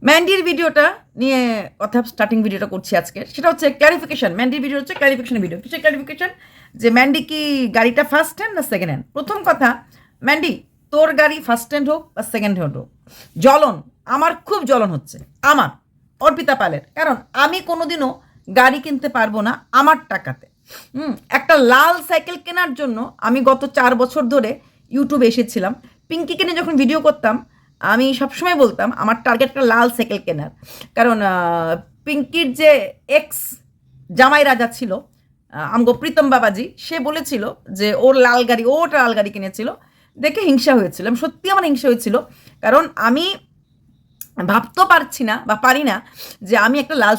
ম্যান্ডির ভিডিওটা নিয়ে কথা স্টার্টিং ভিডিওটা করছি আজকে। সেটা হচ্ছে ক্লারিফিকেশন। ম্যান্ডির ভিডিও হচ্ছে ক্লারিফিকেশন ভিডিও। কিসের ক্লারিফিকেশন? যে ম্যান্ডি কি গাড়িটা ফার্স্ট হ্যান্ড না সেকেন্ড হ্যান্ড? প্রথম কথা, ম্যান্ডি তোর গাড়ি ফার্স্ট হ্যান্ড হোক বা সেকেন্ড হ্যান্ড হোক, জ্বলন আমার খুব জ্বলন হচ্ছে, আমার অর্পিতা পালের। কারণ আমি কোনোদিনও গাড়ি কিনতে পারবো না আমার টাকাতে। একটা লাল সাইকেল কেনার জন্য আমি গত 4 বছর ধরে ইউটিউবে এসেছিলাম। পিঙ্কিকে নিয়ে যখন ভিডিও করতাম আমি সবসময় বলতাম আমার টার্গেট একটা লাল সাইকেল কেনার। কারণ পিঙ্কির যে এক্স জামাই রাজা ছিল, আমগো প্রীতম বাবাজি, সে বলেছিল যে ওর লাল গাড়ি, ওটা লাল গাড়ি কিনেছিল, দেখে হিংসা হয়েছিল। সত্যি আমার হিংসা হয়েছিল, কারণ আমি ভাবতেও পারছি না বা পারি না যে আমি একটা লাল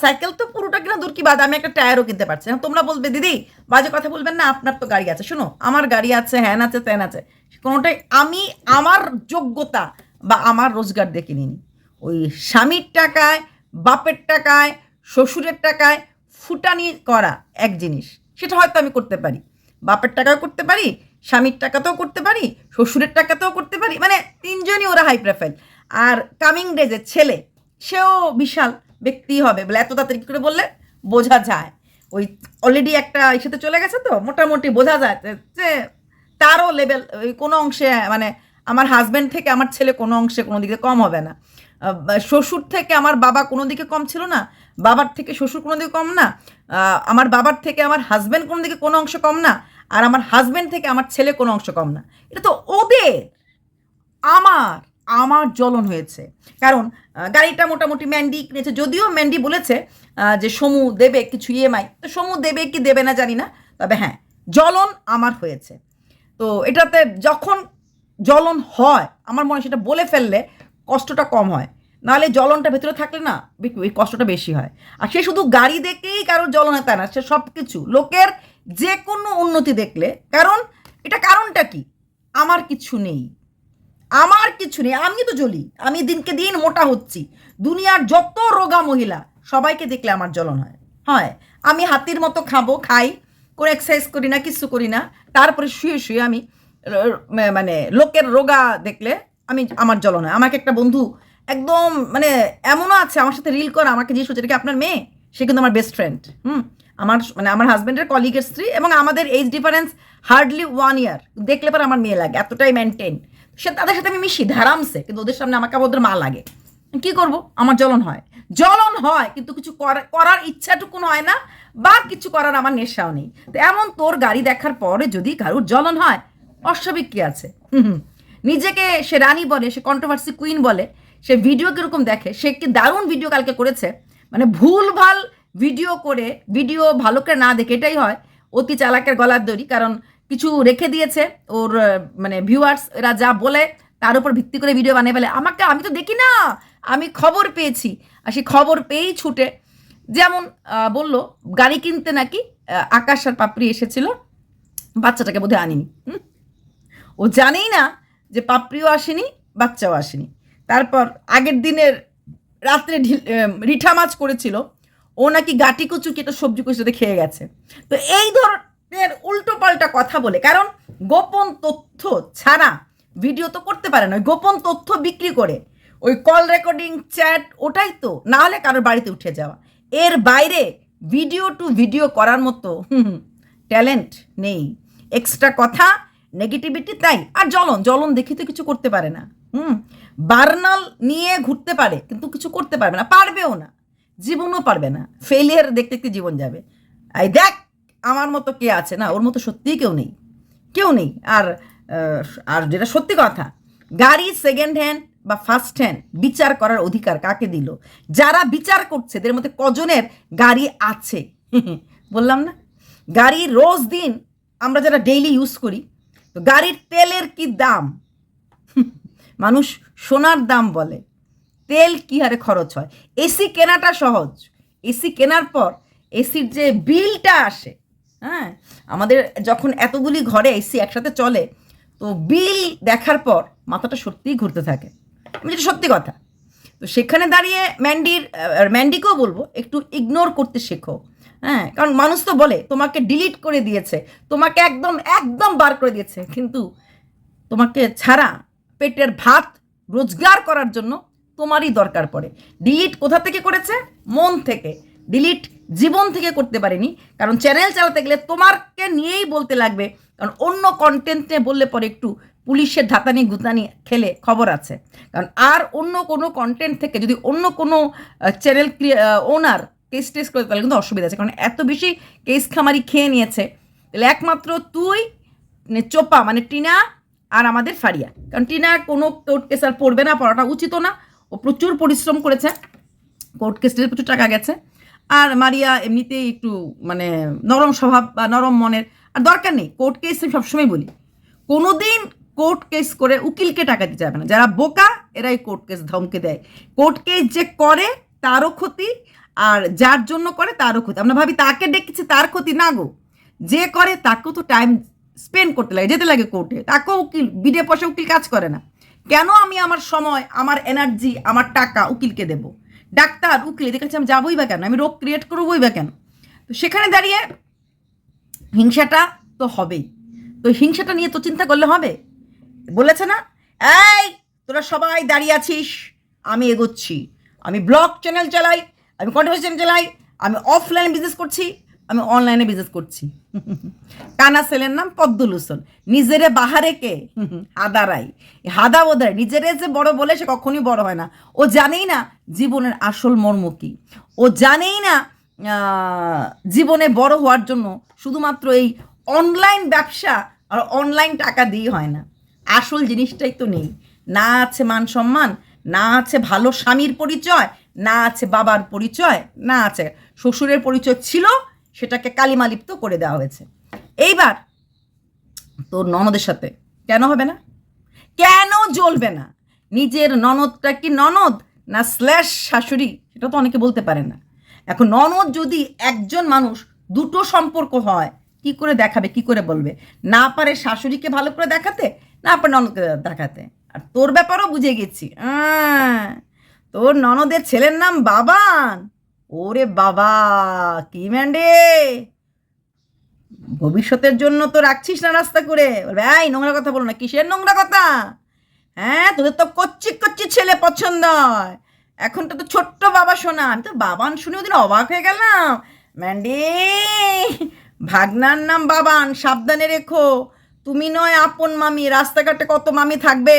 সাইকেল তো পুরোটা কিনা দূর কি বাদ, আমি একটা টায়ারও কিনতে পারছি না। তোমরা বলবে দিদি বাজে কথা বলবেন না, আপনার তো গাড়ি আছে। শুনো, আমার গাড়ি আছে, হ্যান আছে, ত্যান আছে, কোনোটাই আমি আমার যোগ্যতা বা আমার রোজগার দেখে নিই। ওই স্বামীর টাকায়, বাপের টাকায়, শ্বশুরের টাকায় ফুটানি করা এক জিনিস, সেটা হয়তো আমি করতে পারি। বাপের টাকাও করতে পারি, স্বামীর টাকাতেও করতে পারি, শ্বশুরের টাকাতেও করতে পারি, মানে তিনজনই ওরা হাই প্রোফাইল। আর কামিং ডেজের ছেলে, সেও বিশাল ব্যক্তি হবে বলে এত তাড়াতাড়ি করে বললে বোঝা যায়। ওই অলরেডি একটা ইসেতে চলে গেছে, তো মোটামুটি বোঝা যায় যে তারও লেভেল ওই কোনো অংশে, মানে আমার হাজব্যান্ড থেকে আমার ছেলে কোনো অংশে কোনো দিকে কম হবে না। শ্বশুর থেকে আমার বাবা কোনো দিকে কম ছিল না, বাবার থেকে শ্বশুর কোনো দিকে কম না, আমার বাবার থেকে আমার হাজব্যান্ড কোনো দিকে কোনো অংশ কম না, আর আমার হাজব্যান্ড থেকে আমার ছেলে কোনো অংশ কম না। এটা তো ওদের। আমার আমার জ্বলন হয়েছে, কারণ গাড়িটা মোটামুটি ম্যান্ডি কিনেছে। যদিও ম্যান্ডি বলেছে যে সমু দেবে কিছু ইএমআই, তো সমু দেবে কি দেবে না জানি না, তবে হ্যাঁ জ্বলন আমার হয়েছে। তো এটাতে যখন জ্বলন হয় আমার মনে হয় সেটা বলে ফেললে কষ্টটা কম হয়, নাহলে জ্বলনটা ভেতরে থাকলে না ওই কষ্টটা বেশি হয়। আর সে শুধু গাড়ি দেখেই কারোর জ্বলন হয় তা না, সে সব কিছু লোকের যে কোনো উন্নতি দেখলে, কারণ এটা কারণটা কি, আমার কিছু নেই, আমার কিছু নেই, আমি তো জ্বলি, আমি দিনকে দিন মোটা হচ্ছি। দুনিয়ার যত রোগা মহিলা সবাইকে দেখলে আমার জ্বলন হয়। হয়, আমি হাতির মতো খাবো, খাই, কোনো এক্সারসাইজ করি না, কিছু করি না, তারপরে শুয়ে শুয়ে আমি মানে লোকের রোগা দেখলে আমার জ্বলন হয়। আমাকে একটা বন্ধু একদম মানে এমনও আছে আমার সাথে রিল করা, আমাকে জিজ্ঞেস করছে এটা কি আপনার মেয়ে? সে কিন্তু আমার বেস্ট ফ্রেন্ড। আমার মানে আমার হাজব্যান্ডের কলিগের স্ত্রী, এবং আমাদের এজ ডিফারেন্স হার্ডলি 1 ইয়ার। দেখলে পরে আমার মেয়ে লাগে, এতটাই মেনটেন। সে তাদের সাথে আমি মিশি ধারামসে, কিন্তু ওদের সামনে আমাকে ওদের মা লাগে। কি করব, আমার জ্বলন হয়, জ্বলন হয়, কিন্তু কিছু করার ইচ্ছাটুকুন হয় না, বা কিছু করার আমার নেশাও নেই। তো এমন তোর গাড়ি দেখার পরে যদি কারোর জ্বলন হয়, অস্বাভাবিক কি আছে? নিজেকে সে রানী বলে, সে কন্ট্রোভার্সি কুইন বলে, সে ভিডিও কিরকম দেখে, সে কি দারুণ ভিডিও কালকে করেছে। মানে ভুল ভাল ভিডিও করে, ভিডিও ভালো করে না দেখে, এটাই হয় অতি চালাকের গলার দড়ি। কারণ কিছু রেখে দিয়েছে ওর মানে ভিউয়ার্স, এরা যা বলে তার উপর ভিত্তি করে ভিডিও বানিয়ে ফেলে। আমি তো দেখি না, আমি খবর পেয়েছি, আর সেই খবর পেয়েই ছুটে, যেমন বলল গাড়ি কিনতে নাকি আকাশ আর পাপড়ি এসেছিল, বাচ্চাটাকে বোধহয় আনিনি। ও জানেই না যে পাপড়িও আসেনি, বাচ্চাও আসেনি। তারপর আগের দিনের রাত্রে রিঠা মাছ করেছিল, ও নাকি গাটি কচু কেটে সবজি কচুতে খেয়ে গেছে। তো এই ধরনের উল্টো পাল্টা কথা বলে, কারণ গোপন তথ্য ছাড়া ভিডিও তো করতে পারে না, ওই গোপন তথ্য বিক্রি করে ওই কল রেকর্ডিং, চ্যাট, ওটাই তো, না হলে কারোর বাড়িতে উঠে যাওয়া। এর বাইরে ভিডিও টু ভিডিও করার মতো ট্যালেন্ট নেই। এক্সট্রা কথা, নেগেটিভিটি, তাই। আর জ্বলন দেখি তো কিছু করতে পারে না। বার্নাল নিয়ে ঘুরতে পারে, কিন্তু কিছু করতে পারবে না, পারবেও না, জীবনও পারবে না। ফেলিয়ার দেখতে দেখতে জীবন যাবে। এই দেখ আমার মতো কে আছে না, ওর মতো সত্যিই কেউ নেই, কেউ নেই। আর আর যেটা সত্যি কথা, গাড়ি সেকেন্ড হ্যান্ড বা ফার্স্ট হ্যান্ড বিচার করার অধিকার কাকে দিল? যারা বিচার করছে এদের মধ্যে কজনের গাড়ি আছে? বললাম না, গাড়ি রোজ দিন আমরা যারা ডেইলি ইউজ করি, তো গাড়ির তেলের কি দাম, মানুষ সোনার দাম বলে, তেল কি হারে খরচ হয়। এসি কেনাটা সহজ, এসি কেনার পর এসির যে বিলটা আসে, হ্যাঁ, আমাদের যখন এতগুলি ঘরে এসি একসাথে চলে, তো বিল দেখার পর মাথাটা সত্যিই ঘুরতে থাকে, যেটা সত্যি কথা। তো সেখানে দাঁড়িয়ে ম্যান্ডিকেও বলবো একটু ইগনোর করতে শেখো। হ্যাঁ, কারণ মানুষ তো বলে তোমাকে ডিলিট করে দিয়েছে, তোমাকে একদম একদম বার করে দিয়েছে, কিন্তু তোমাকে ছাড়া পেটের ভাত রোজগার করার জন্য তোমারই দরকার পড়ে। ডিলিট কোথা থেকে করেছে? মন থেকে। ডিলিট জীবন থেকে করতে পারেনি, কারণ চ্যানেল চালাতে গেলে তোমাকে নিয়েই বলতে লাগবে, কারণ অন্য কন্টেন্টে বললে পরে একটু পুলিশের ধাতানি গুতানি খেলে খবর আছে। কারণ আর অন্য কোনো কন্টেন্ট থেকে যদি অন্য কোনো চ্যানেল ওনার কেস টেস করে, তাহলে কিন্তু অসুবিধা আছে। কারণ এত বেশি কেস খামারি খেয়ে নিয়েছে, তাহলে একমাত্র তুই, চোপা মানে টিনা আর আমাদের ফারিয়া। কারণ টিনা কোনো কোর্ট কেস আর পড়বে না, পড়াটা উচিত না। ও প্রচুর পরিশ্রম করেছে, কোর্ট কেসের প্রচুর টাকা গেছে। আর মারিয়া এমনিতেই একটু মানে নরম স্বভাব বা নরম মনের, আর দরকার নেই কোর্ট কেস। আমি সবসময় বলি, কোনোদিন কোর্ট কেস করে উকিলকে টাকা দিতে যাবে না। যারা বোকা এরাই কোর্ট কেস ধমকে দেয়। কোর্ট কেস যে করে তারও ক্ষতি, আর যার জন্য করে তারও ক্ষতি। আমরা ভাবি তাকে ডেকেছে তার ক্ষতি, না গো। যে করে তাকেও তো টাইম স্পেন্ড করতে লাগে, যেতে লাগে কোর্টে। তাকেও উকিল, বিডে পয়সা উকিল কাজ করে না। কেন আমি আমার সময়, আমার এনার্জি, আমার টাকা উকিলকে দেব? ডাক্তার, উকিল, এদের কাছে আমি যাবোই বা কেন? আমি রোগ ক্রিয়েট করবোই বা কেন? তো সেখানে দাঁড়িয়ে হিংসাটা তো হবেই। তো হিংসাটা নিয়ে তো চিন্তা করলে হবে। বলেছে না, এই তোরা সবাই দাঁড়িয়ে আছিস, আমি এগোচ্ছি, আমি ব্লগ চ্যানেল চালাই, আমি কন্টেন্ট চালাই, আমি অফলাইন বিজনেস করছি, আমি অনলাইনে বিজনেস করছি। কানা ছেলের নাম পদ্মলোচন, নিজেরে বাহারে কে হাদারাই, হাদা বোধায় নিজেরে যে বড় বলে সে কখনই বড় হয় না। ও জানেই না জীবনের আসল মর্ম কি। ও জানেই না জীবনে বড় হওয়ার জন্য শুধুমাত্র এই অনলাইন ব্যবসা আর অনলাইন টাকা দিয়ে হয় না। আসল জিনিসটাই তো নেই। না আছে মান সম্মান, না আছে ভালো স্বামীর পরিচয়, না আছে বাবার পরিচয়, না আছে শ্বশুরের পরিচয়। ছিল, সেটাকে কালিমালিপ্ত করে দেওয়া হয়েছে। এইবার তোর ননদের সাথে কেন হবে না? কেন জ্বলবে না? নিজের ননদটা কি ননদ না স্ল্যাশ শাশুড়ি, সেটা তো অনেকে বলতে পারে না। এখন ননদ যদি একজন মানুষ, দুটো সম্পর্ক হয়, কি করে দেখাবে, কি করে বলবে? না পারে শাশুড়িকে ভালো করে দেখাতে, না পারে ননদকে দেখাতে। আর তোর ব্যাপারও বুঝে গেছি, তোর ননদের ছেলের নাম বাবান। ওরে বাবা, কি ম্যান্ডে, ভবিষ্যতের জন্য তো রাখছিস না রাস্তা করে? বলবে এই নোংরা কথা বলো না। কিসের নোংরা কথা? হ্যাঁ, তোদের তো কচ্ছি কচ্ছি ছেলে পছন্দ হয়। এখনটা তো ছোট্ট বাবা শোনা। আমি তো বাবান শুনে ওদিন অবাক হয়ে গেলাম। ম্যান্ডি, ভাগনার নাম বাবান, সাবধানে রেখো। তুমি নয় আপন মামি, রাস্তাঘাটে কত মামি থাকবে,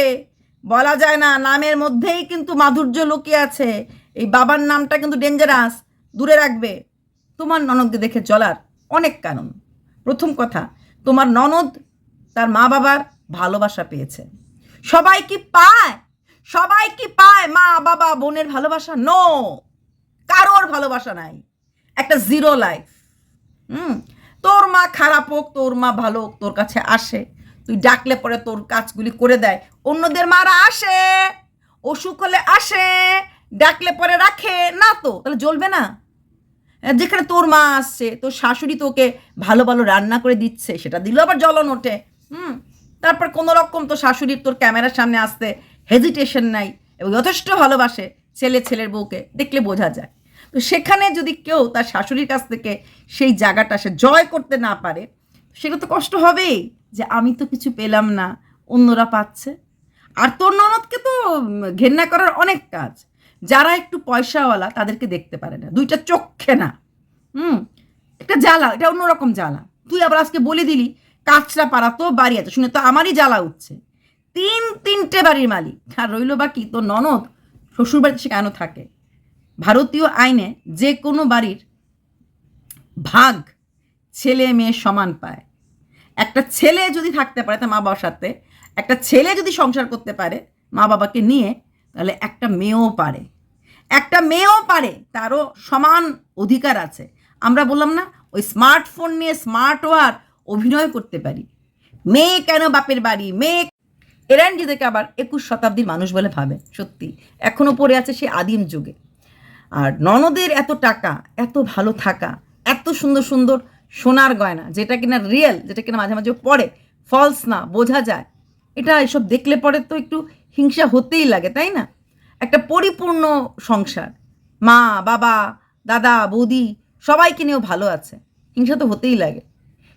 বলা যায় না। নামের মধ্যেই কিন্তু মাধুর্য লুকিয়ে আছে। এই বাবার নামটা কিন্তু ডেঞ্জারাস, দূরে রাখবে। তোমার ননদকে দেখে চলার অনেক কারণ। প্রথম কথা, তোমার ননদ তার মা বাবার ভালোবাসা পেয়েছে। সবাই কি পায়? সবাই কি পায় মা বাবা বোনের ভালোবাসা? নো, কারোর ভালোবাসা নাই। একটা জিরো লাইফ। তোর মা খারাপ হোক, তোর মা ভালো হোক, তোর কাছে আসে, তুই ডাকলে পরে তোর কাজগুলি করে দেয়। অন্যদের মারা আসে, অসুখ হলে আসে, ডাকলে পরে রাখে না, তো তাহলে জ্বলবে না? যেখানে তোর মা আসছে, তোর শাশুড়ি তোকে ভালো ভালো রান্না করে দিচ্ছে, সেটা দিলেও আবার জ্বলন ওঠে। তারপর কোনো রকম তো শাশুড়ির তোর ক্যামেরার সামনে আসতে হেজিটেশন নাই, এবং যথেষ্ট ভালোবাসে ছেলের বউকে, দেখলে বোঝা যায়। তো সেখানে যদি কেউ তার শাশুড়ির কাছ থেকে সেই জায়গাটা সে জয় করতে না পারে, সেটা তো কষ্ট হবেই, যে আমি তো কিছু পেলাম না, অন্যরা পাচ্ছে। আর তোর ননদকে তো ঘেন্না করার অনেক কাজ। যারা একটু পয়সাওয়ালা তাদেরকে দেখতে পারে না, দুইটা চোখে না। একটা জ্বালা, এটা অন্যরকম জ্বালা। তুই আবার আজকে বলে দিলি কাঁচরা পাড়া তো বাড়ি আছে, শুনে তো আমারই জ্বালা উঠছে। তিনটে বাড়ির মালিক, আর রইল বাকি তোর ননদ শ্বশুর বাড়িতে সে কেন থাকে? ভারতীয় আইনে যে কোনো বাড়ির ভাগ ছেলে মেয়ে সমান পায়। একটা ছেলে যদি থাকতে পারে তার মা বাবার সাথে, একটা ছেলে যদি সংসার করতে পারে মা বাবাকে নিয়ে, তাহলে একটা মেয়েও পারে। একটা মেয়েও পারে, তারও সমান অধিকার আছে। আমরা বললাম না, ওই স্মার্টফোন নিয়ে স্মার্ট ওয়ার অভিনয় করতে পারি। মেয়ে কেন বাপের বাড়ি, মেয়ে। এরা নিজেদেরকে আবার 21 শতাব্দীর মানুষ বলে ভাবে। সত্যি এখনও পড়ে আছে সে আদিম যুগে। আর ননদের এত টাকা, এত ভালো থাকা, এত সুন্দর সুন্দর সোনার গয়না, যেটা কিনা রিয়েল, যেটা কিনা মাঝে মাঝে পড়ে ফলস না, বোঝা যায়। এটা এসব দেখলে পরে তো একটু হিংসা হতেই লাগে, তাই না? একটা পরিপূর্ণ সংসার, মা বাবা দাদা বৌদি সবাইকে নিয়েও ভালো আছে, হিংসা তো হতেই লাগে।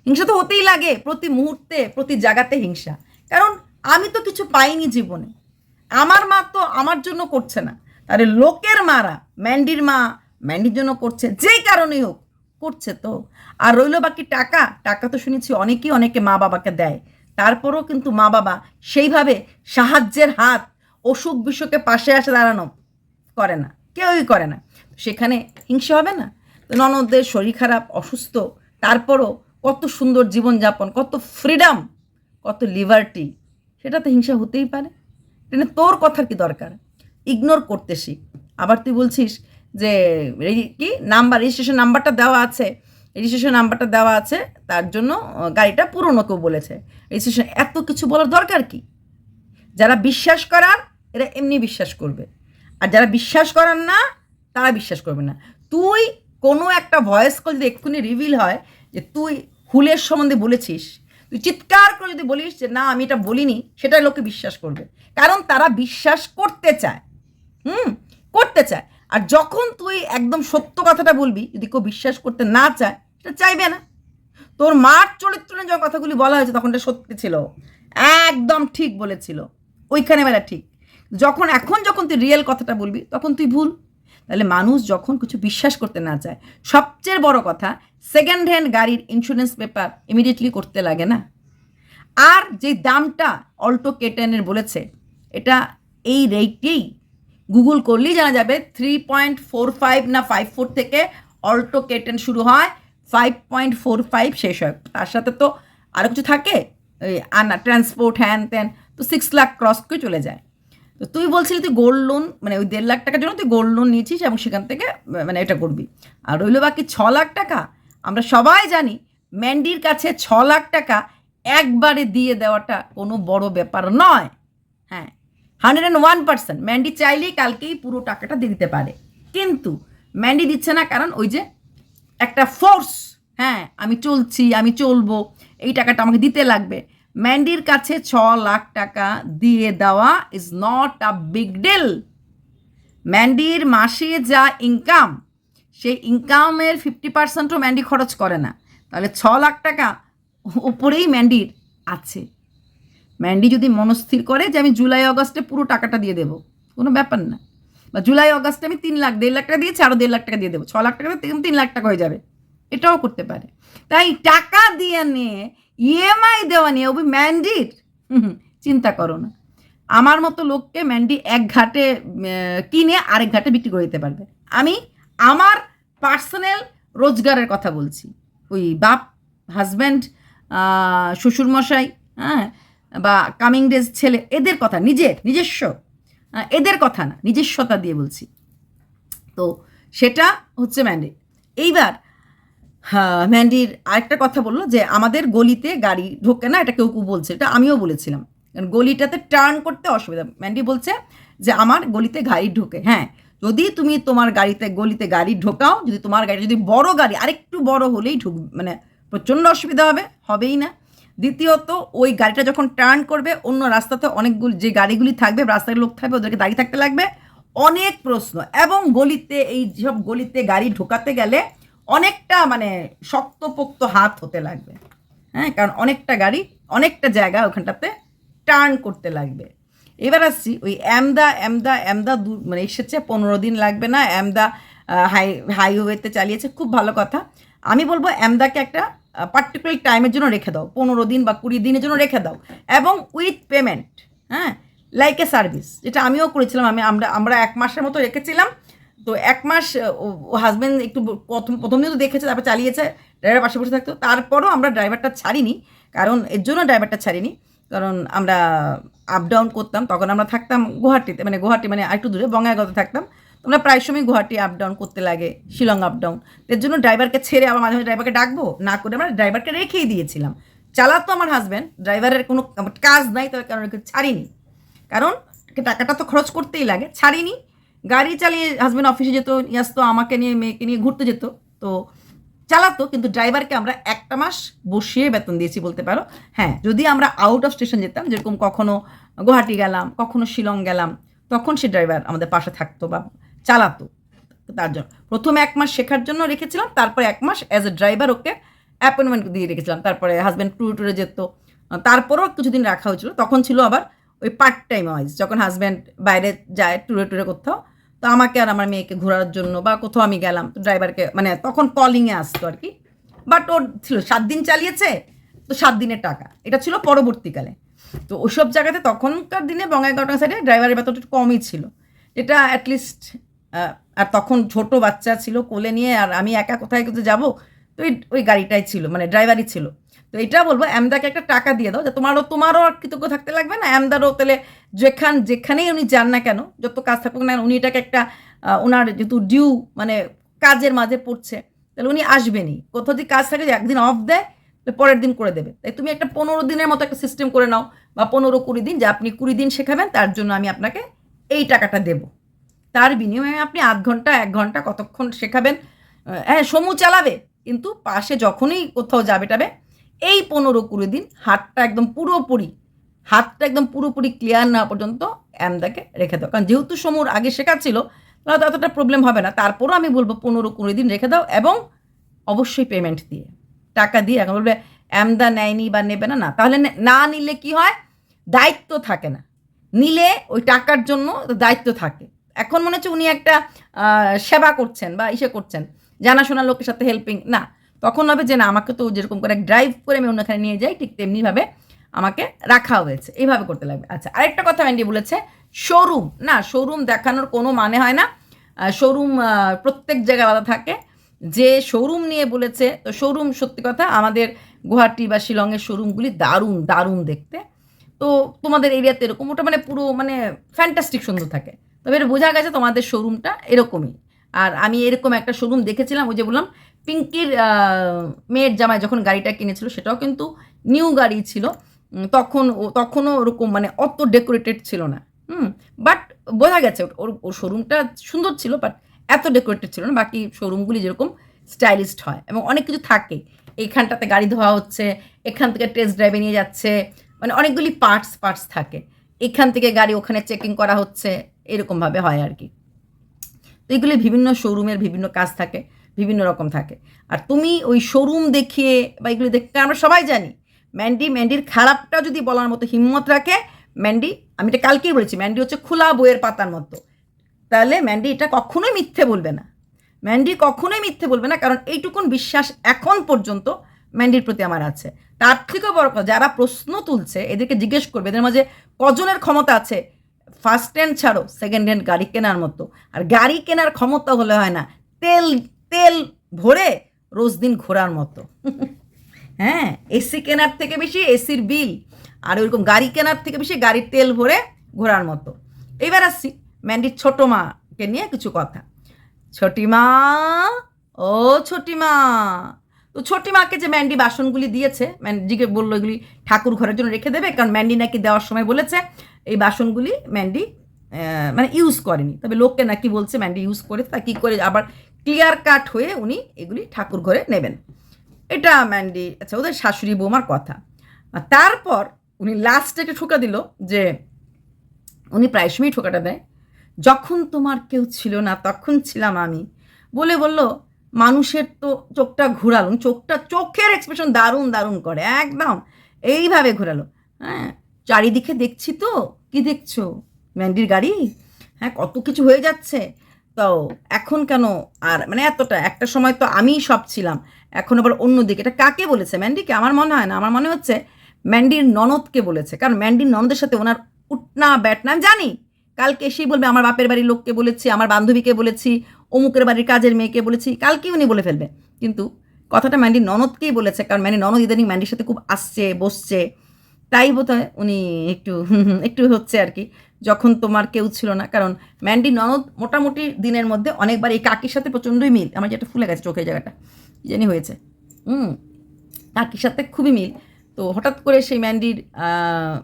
হিংসা তো হতেই লাগে, প্রতি মুহূর্তে প্রতি জায়গাতে হিংসা। কারণ আমি তো কিছু পাইনি জীবনে, আমার মা তো আমার জন্য করছে না, আরে লোকের মারা, ম্যান্ডির মা ম্যান্ডির জন্য করছে, যেই কারণেই হোক করছে তো। আর রইল বাকি টাকা, টাকা তো শুনেছি অনেকেই অনেকে মা বাবাকে দেয়, তারপরেও কিন্তু মা বাবা সেইভাবে সাহায্যের হাত, অসুখ বিসুখে পাশে আসে দাঁড়ানো করে না, কেউই করে না। সেখানে হিংসা হবে না? তো ননদদের শরীর খারাপ, অসুস্থ, তারপরও কত সুন্দর জীবনযাপন, কত ফ্রিডম, কত লিবার্টি, সেটাতে হিংসা হতেই পারে। এটা তোর কথার কি দরকার? ইগনোর করতে শিখ। আবার তুই বলছিস যে কি নাম্বার, রেজিস্ট্রেশন নাম্বারটা দেওয়া আছে, রেজিস্ট্রেশন নাম্বারটা দেওয়া আছে, তার জন্য গাড়িটা পুরনো কেউ বলেছে রেজিস্ট্রেশন। এত কিছু বলার দরকার কি? যারা বিশ্বাস করার এরা এমনি বিশ্বাস করবে, আর যারা বিশ্বাস করার না তারা বিশ্বাস করবে না। তুই কোনো একটা ভয়েস কল যদি এক্ষুনি রিভিল হয় যে তুই হুলের সম্বন্ধে বলেছিস, তুই চিৎকার করে যদি বলিস যে না আমি এটা বলিনি, সেটাই লোকে বিশ্বাস করবে, কারণ তারা বিশ্বাস করতে চায়, করতে চায়। আর যখন তুই একদম সত্য কথাটা বলবি, যদি কেউ বিশ্বাস করতে না চায়, সেটা চাইবে না। তোর মার চরিত্র নিয়ে যখন কথাগুলি বলা হয়েছে তখন এটা সত্যি ছিল, একদম ঠিক বলেছিল, ওইখানে বেলা ঠিক। এখন যখন তুই রিয়েল কথাটা বলবি তখন তুই ভুল। তাহলে মানুষ যখন কিছু বিশ্বাস করতে না চায়, সবচেয়ে বড় কথা সেকেন্ড হ্যান্ড গাড়ির ইন্স্যুরেন্স পেপার ইমিডিয়েটলি করতে লাগে না। আর যে দামটা অল্টো K10 বলেছে, এটা এই রেটেই গুগল করলেই জানা যাবে 3.45 না 54 থেকে অল্টো K10 শুরু হয়, 5.45 শেষ হয়। তার সাথে তো আরও কিছু থাকে, আনা ট্রান্সপোর্ট হ্যান ত্যান, তো 6 লাখ ক্রস করে চলে যায়। তো তুই বলছিলি তুই গোল্ড লোন, মানে ওই 1.5 লাখ টাকার জন্য তুই গোল্ড লোন নিয়েছিস এবং সেখান থেকে মানে এটা করবি। আর রইল বাকি 6 লাখ টাকা। আমরা সবাই জানি ম্যান্ডির কাছে 6 লাখ টাকা একবারে দিয়ে দেওয়াটা কোনো বড় ব্যাপার নয়। হ্যাঁ, 101% ম্যান্ডি চাইলেই কালকেই পুরো টাকাটা দিয়ে দিতে পারে, কিন্তু ম্যান্ডি দিচ্ছে না, কারণ ওই যে একটা ফোর্স, হ্যাঁ আমি চলছি, আমি চলবো, এই টাকাটা আমাকে দিতে লাগবে। ম্যান্ডির কাছে 6 লাখ টাকা দিয়ে দেওয়া is not a big deal. ম্যান্ডির মাসে যা ইনকাম, সেই ইনকামের 50%ও ম্যান্ডি খরচ করে না। তাহলে 6 লাখ টাকা উপরেই ম্যান্ডির আছে। ম্যান্ডি যদি মনস্থির করে যে আমি জুলাই অগস্টে পুরো টাকাটা দিয়ে দেবো, কোনো ব্যাপার না। বা জুলাই অগস্টে আমি 3 লাখ, 1.5 লাখ টাকা দিয়েছি, আরও 1.5 লাখ টাকা দিয়ে দেবো, 6 লাখ টাকা 3 লাখ টাকা হয়ে যাবে, এটাও করতে পারে। তাই টাকা দিয়ে নিয়ে ইএমআই দেওয়া নিয়ে ওই ম্যান্ডির চিন্তা করো না। আমার মতো লোককে ম্যান্ডি এক ঘাটে কিনে আরেক ঘাটে বিক্রি করে দিতে পারবে। আমি আমার পার্সোনাল রোজগারের কথা বলছি, ওই বাপ, হাজব্যান্ড, শ্বশুরমশাই, হ্যাঁ, বা কামিং ডেজ ছেলে, এদের কথা, নিজস্ব এদের কথা না, নিজস্বতা দিয়ে বলছি। তো সেটা হচ্ছে ম্যান্ডি। এইবার ম্যান্ডির আরেকটা কথা বললো যে আমাদের গলিতে গাড়ি ঢোকে না, এটা কেউ কেউ বলছে, এটা আমিও বলেছিলাম, কারণ গলিটাতে টার্ন করতে অসুবিধা। ম্যান্ডি বলছে যে আমার গলিতে গাড়ি ঢোকে। হ্যাঁ, যদি তুমি তোমার গলিতে গাড়ি ঢোকাও, যদি তোমার গাড়ি যদি বড় গাড়ি, আরেকটু বড় হলেই মানে প্রচণ্ড অসুবিধা হবেই না। দ্বিতীয়ত ওই গাড়িটা যখন টার্ন করবে, অন্য রাস্তাতে অনেকগুলি যে গাড়িগুলি থাকবে, রাস্তায় লোক থাকবে, ওদেরকে দাঁড়িয়ে থাকতে লাগবে, অনেক প্রশ্ন। এবং গলিতে এই সব গলিতে গাড়ি ঢোকাতে গেলে অনেকটা মানে শক্তপোক্ত হাত হতে লাগবে, হ্যাঁ, কারণ অনেকটা গাড়ি অনেকটা জায়গা ওখানটাতে টার্ন করতে লাগবে। এবার আসছি ওই এমদা মানে এসেছে 15 দিন লাগবে না, এমদা হাইওয়েতে চালিয়েছে, খুব ভালো কথা। আমি বলবো এমদাকে একটা পার্টিকুলার টাইমের জন্য রেখে দাও, 15 দিন বা 20 দিনের জন্য রেখে দাও, এবং উইথ পেমেন্ট, হ্যাঁ, লাইক এ সার্ভিস, যেটা আমিও করেছিলাম। আমরা 1 মাসের মতো রেখেছিলাম। তো 1 মাস ও হাজব্যান্ড একটু প্রথম দিন তো দেখেছে, তারপর চালিয়েছে, ড্রাইভার পাশে বসে থাকতো, তারপরও আমরা ড্রাইভারটা ছাড়িনি। কারণ এর জন্য ড্রাইভারটা ছাড়িনি, কারণ আমরা আপ ডাউন করতাম, তখন আমরা থাকতাম গুয়াহাটিতে, মানে গুয়াহাটি মানে আরেকটু দূরে বঙ্গাইগাঁওতে থাকতাম। তোমরা প্রায় সময় গুয়াহাটি আপ ডাউন করতে লাগে, শিলং আপ ডাউন, এর জন্য ড্রাইভারকে ছেড়ে আবার মাঝে মাঝে ড্রাইভারকে ডাকবো না করে আমরা ড্রাইভারকে রেখেই দিয়েছিলাম। চালাতো আমার হাজব্যান্ড, ড্রাইভারের কোনো কাজ নাই, তার কারণ ছাড়িনি, কারণ টাকাটা তো খরচ করতেই লাগে, ছাড়িনি। গাড়ি চালিয়ে হাজব্যান্ড অফিসে যেত, আসতো, আমাকে নিয়ে মেয়েকে নিয়ে ঘুরতে যেত, তো চালাতো, কিন্তু ড্রাইভারকে আমরা 1টা মাস বসিয়ে বেতন দিয়েছি বলতে পারো। হ্যাঁ, যদি আমরা আউট অফ স্টেশন যেতাম, যেরকম কখনো গুয়াহাটি গেলাম, কখনো শিলং গেলাম, তখন সে ড্রাইভার আমাদের পাশে থাকতো বা চালাতো। তার জন্য প্রথমে 1 মাস শেখার জন্য রেখেছিলাম, তারপরে 1 মাস as a driver okay appointment দিয়ে রেখেছিলাম। তারপরে হাজব্যান্ড ট্যুরে যেত, তারপরেও কিছুদিন রাখা হয়েছিল, তখন ছিল আবার ওই পার্ট টাইম ওয়াইজ, যখন হাজব্যান্ড বাইরে যায় ট্যুরে কোথাও, তো আমাকে আর আমার মেয়েকে ঘোরার জন্য বা কোথাও আমি গেলাম, তো ড্রাইভারকে মানে তখন কলিংয়ে আসতো আর কি, বাট ওর ছিল 7 দিন চালিয়েছে, তো 7 দিনের টাকা, এটা ছিল পরবর্তীকালে। তো ওইসব জায়গাতে তখনকার দিনে বঙ্গাইগাঁওটার সাইডে ড্রাইভারের বেতনটা একটু কমই ছিল, এটা অ্যাটলিস্ট। আর তখন ছোট বাচ্চা ছিল কোলে নিয়ে, আর আমি একা কোথায় কোথায় যাবো, তো ওই গাড়িটাই ছিল, মানে ড্রাইভারই ছিল। তো এটা বলবো অ্যামদাকে একটা টাকা দিয়ে দাও, যে তোমারও আর কৃতজ্ঞ থাকতে লাগবে না, অ্যামদারও তাহলে যেখানেই উনি যান না কেন, যত কাজ থাকুক না উনি এটাকে একটা ওনার যেহেতু ডিউ মানে কাজের মাঝে পড়ছে, তাহলে উনি আসবেনই। কোথাও যদি কাজ থাকে যে একদিন অফ দেয়, পরের দিন করে দেবে। তাই তুমি একটা 15 দিনের মতো একটা সিস্টেম করে নাও, বা 15-20 দিন, যে আপনি 20 দিন শেখাবেন, তার জন্য আমি আপনাকে এই টাকাটা দেব। তার বিনিময়ে আপনি আধ ঘন্টা 1 ঘন্টা কতক্ষণ শেখাবেন, হ্যাঁ সমু চালাবে, কিন্তু পাশে যখনই কোথাও যাবে টাবে এই 15-20 দিন হাতটা একদম পুরোপুরি ক্লিয়ার না পর্যন্ত অ্যামদাকে রেখে দাও। কারণ যেহেতু সমুর আগে শেখাচ্ছিল, তাহলে অতটা প্রবলেম হবে না। তারপরও আমি বলবো 15-20 দিন রেখে দাও, এবং অবশ্যই পেমেন্ট দিয়ে, টাকা দিয়ে। এখন বলবে অ্যামদা নেয়নি বা নেবে না, না তাহলে না নিলে কি হয়, দায়িত্ব থাকে না। নিলে ওই টাকার জন্য দায়িত্ব থাকে। এখন মনে হচ্ছে উনি একটা সেবা করছেন বা ইসে করছেন, জানাশোনা লোকের সাথে হেল্পিং না, তখন হবে যে না, আমাকে তো যেরকম করে ড্রাইভ করে আমি অন্যখানে নিয়ে যাই, ঠিক তেমনিভাবে আমাকে রাখা হয়েছে, এইভাবে করতে লাগবে। আচ্ছা, আরেকটা কথা ম্যান্ডি বলেছে, শোরুম না, শোরুম দেখানোর কোনো মানে হয় না। শোরুম প্রত্যেক জায়গায় আলাদা থাকে। যে শোরুম নিয়ে বলেছে, তো শোরুম সত্যি কথা আমাদের গুয়াহাটি বা শিলংয়ের শোরুমগুলি দারুণ দারুণ দেখতে। তো তোমাদের এরিয়াতে এরকম ওটা মানে পুরো মানে ফ্যান্টাস্টিক সুন্দর থাকে। তবে এটা বোঝা গেছে তোমাদের শোরুমটা এরকমই। আর আমি এরকম একটা শোরুম দেখেছিলাম, ওই যে বললাম পিঙ্কির মেয়ের জামাই যখন গাড়িটা কিনেছিল, সেটাও কিন্তু নিউ গাড়ি ছিল। তখনও ওরকম মানে অত ডেকোরেটেড ছিল না। বাট বোঝা গেছে ওর শোরুমটা সুন্দর ছিল, বাট এত ডেকোরেটেড ছিল না। বাকি শোরুমগুলি যেরকম স্টাইলিশড হয় এবং অনেক কিছু থাকে, এইখানটাতে গাড়ি ধোয়া হচ্ছে, এখান থেকে টেস্ট ড্রাইভে নিয়ে যাচ্ছে, মানে অনেকগুলি পার্টস থাকে, এখান থেকে গাড়ি ওখানে চেকিং করা হচ্ছে, এরকমভাবে হয় আর কি। তো এগুলি বিভিন্ন শোরুমের বিভিন্ন কাজ থাকে, বিভিন্ন রকম থাকে। আর তুমি ওই শোরুম দেখিয়ে বা এগুলি দেখতে, আমরা সবাই জানি ম্যান্ডির খারাপটা যদি বলার মতো হিম্মত রাখে, ম্যান্ডি, আমি এটা কালকেই বলেছি, ম্যান্ডি হচ্ছে খোলা বইয়ের পাতার মতো। তাহলে ম্যান্ডি এটা কখনোই মিথ্যে বলবে না, কারণ এইটুকুন বিশ্বাস এখন পর্যন্ত ম্যান্ডির প্রতি আমার আছে। তার থেকেও বড় কথা, যারা প্রশ্ন তুলছে এদেরকে জিজ্ঞেস করবে এদের মাঝে কজনের ক্ষমতা আছে ফার্স্ট হ্যান্ড ছাড়ো সেকেন্ড হ্যান্ড গাড়ি কেনার মতো। আর গাড়ি কেনার ক্ষমতা হলে হয় না, তেল ভরে রোজ দিন ঘোরার মতো। হ্যাঁ, এসি কেনার থেকে বেশি এসির বিল, আর ওইরকম গাড়ি কেনার থেকে বেশি গাড়ির তেল ভরে ঘোরার মতো। এবার আসছি ম্যান্ডির ছোটো মাকে নিয়ে কিছু কথা। ছোটি মা, ও ছোটি মা, তো ছোটি মাকে যে ম্যান্ডি বাসনগুলি দিয়েছে, ম্যান্ডিকে বললো এগুলি ঠাকুর ঘরের জন্য রেখে দেবে, কারণ ম্যান্ডি নাকি দেওয়ার সময় বলেছে এই বাসনগুলি ম্যান্ডি মানে ইউজ করেনি, তবে লোককে নাকি বলছে ম্যান্ডি ইউজ করে, তা কী করে আবার ক্লিয়ার কাট হয়ে উনি এগুলি ঠাকুর ঘরে নেবেন। এটা ম্যান্ডি, আচ্ছা ওদের শাশুড়ি বৌমার কথা। আর তারপর উনি লাস্টে একটা ঠোকা দিল, যে উনি প্রায় সময় ঠোকাটা দেয়, যখন তোমার কেউ ছিল না তখন ছিলাম আমি, বলল মানুষের তো চোখটা ঘোরালো, চোখের এক্সপ্রেশন দারুণ করে, একদম এইভাবে ঘোরালো। হ্যাঁ, চারিদিকে দেখছি তো, কি দেখছো, ম্যান্ডির গাড়ি, হ্যাঁ কত কিছু হয়ে যাচ্ছে, তো এখন কেন আর মানে এতটা, একটা সময় তো আমিই সব ছিলাম, এখন আবার অন্যদিকে। এটা কাকে বলেছে, ম্যান্ডিকে? আমার মনে হয় না, আমার মনে হচ্ছে ম্যান্ডির ননদকে বলেছে, কারণ ম্যান্ডির ননদের সাথে ওনার উঠনা ব্যাটনা, আমি জানি কালকে এসেই বলবে আমার বাপের বাড়ির লোককে বলেছি, আমার বান্ধবীকে বলেছি, অমুকের বাড়ির কাজের মেয়েকে বলেছি, কালকেই উনি বলে ফেলবে। কিন্তু কথাটা ম্যান্ডির ননদকেই বলেছে, কারণ ম্যান্ডির ননদ ইদানিং ম্যান্ডির সাথে খুব আসছে বসছে, তাই বোধ হয় উনি একটু হচ্ছে আর কি, যখন তোমার কেউ ছিল না। কারণ ম্যান্ডির ননদ মোটামুটি দিনের মধ্যে অনেকবার এই কাকির সাথে প্রচণ্ডই মিল, আমার যেটা ফুলে গেছে চোখের জায়গাটা কী জানি হয়েছে, কাকির সাথে খুবই মিল। তো হঠাৎ করে সেই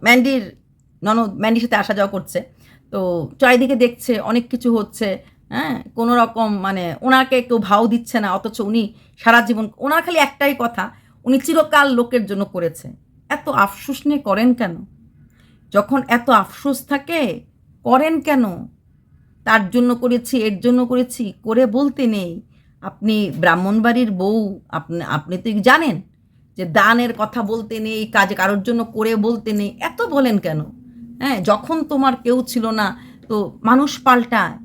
ম্যান্ডির ননদ ম্যান্ডির সাথে আসা যাওয়া করছে, তো চারিদিকে দেখছে অনেক কিছু হচ্ছে, হ্যাঁ কোনো রকম মানে ওনাকে কেউ ভাও দিচ্ছে না, অথচ উনি সারা জীবন, ওনার খালি একটাই কথা, উনি চিরকাল লোকের জন্য করেছে। এত আফসোস নিয়ে করেন কেন? যখন এত আফসোস থাকে করেন কেন? তার জন্য করেছি, এর জন্য করেছি করে বলতে নেই। আপনি ব্রাহ্মণবাড়ির বউ, আপনি তো জানেন যে দানের কথা বলতে নেই, কাজ কারোর জন্য করে বলতে নেই, এত বলেন কেন? হ্যাঁ, যখন তোমার কেউ ছিল না, তো মানুষ পাল্টায়,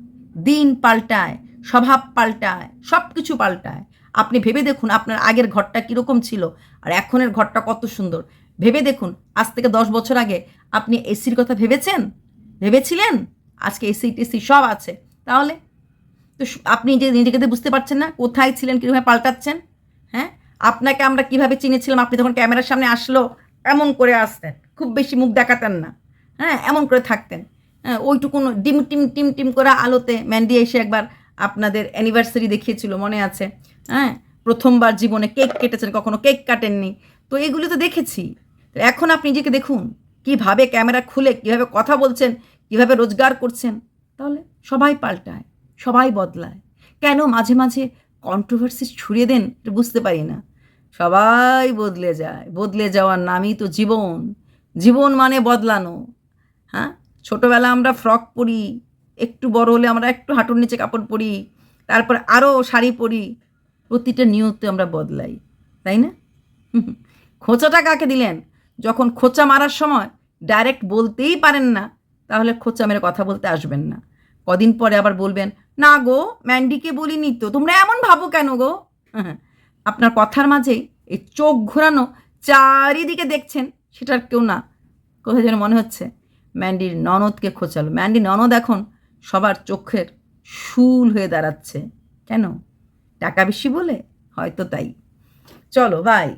দিন পাল্টায়, স্বভাব পাল্টায়, সব কিছু পাল্টায়। আপনি ভেবে দেখুন আপনার আগের ঘরটা কীরকম ছিল আর এখনের ঘরটা কত সুন্দর। ভেবে দেখুন আজ থেকে 10 বছর আগে আপনি এসির কথা ভেবেছিলেন? আজকে এসি টেসি সব আছে। তাহলে তো আপনি যে নিজেকে বুঝতে পারছেন না কোথায় ছিলেন, কীভাবে পাল্টাচ্ছেন? হ্যাঁ, আপনাকে আমরা কিভাবে চিনেছিলাম? আপনি যখন ক্যামেরার সামনে আসলো এমন করে আসতেন, খুব বেশি মুখ দেখাতেন না, হ্যাঁ, এমন করে থাকতেন। হ্যাঁ, ওইটুকুন ডিম টিম টিম টিম করে আলোতে ম্যান্ডি এসে একবার আপনাদের অ্যানিভার্সারি দেখিয়েছিল, মনে আছে? হ্যাঁ, প্রথমবার জীবনে কেক কেটেছেন, কখনো কেক কাটেননি। তো এগুলো তো দেখেছি। তো এখন আপনি নিজেকে দেখুন কীভাবে ক্যামেরা খুলে কীভাবে কথা বলছেন, কীভাবে রোজগার করছেন। তাহলে সবাই পাল্টায়, সবাই বদলায়। কেন মাঝে মাঝে কন্ট্রোভার্সি ছড়িয়ে দেন এটা বুঝতে পারি না। সবাই বদলে যায়, বদলে যাওয়ার নামই তো জীবন। জীবন মানে বদলানো। হ্যাঁ, ছোটোবেলা আমরা ফ্রক পরি, একটু বড় হলে আমরা একটু হাঁটুর নিচে কাপড় পরি, তারপর আরও শাড়ি পরি। প্রতিটা নিয়তে আমরা বদলাই, তাই না? খোঁচাটা কাকে দিলেন? যখন খোঁচা মারার সময় ডাইরেক্ট বলতেই পারেন না, তাহলে খোঁচা মেরে কথা বলতে আসবেন না। কদিন পরে আবার বলবেন, না গো ম্যান্ডিকে বলিনি তো, তোমরা এমন ভাবো কেন গো? আপনার কথার মাঝেই এই চোখ ঘোরানো চারিদিকে দেখছেন, সেটার কেউ না। কোথায় যেন মনে হচ্ছে ম্যান্ডির ননদকে খোঁচালো। ম্যান্ডি ননদ এখন সবার চোখের শুল হয়ে দাঁড়াচ্ছে। কেন? টাকা বেশি বলে? হয়তো তাই। চলো বাই।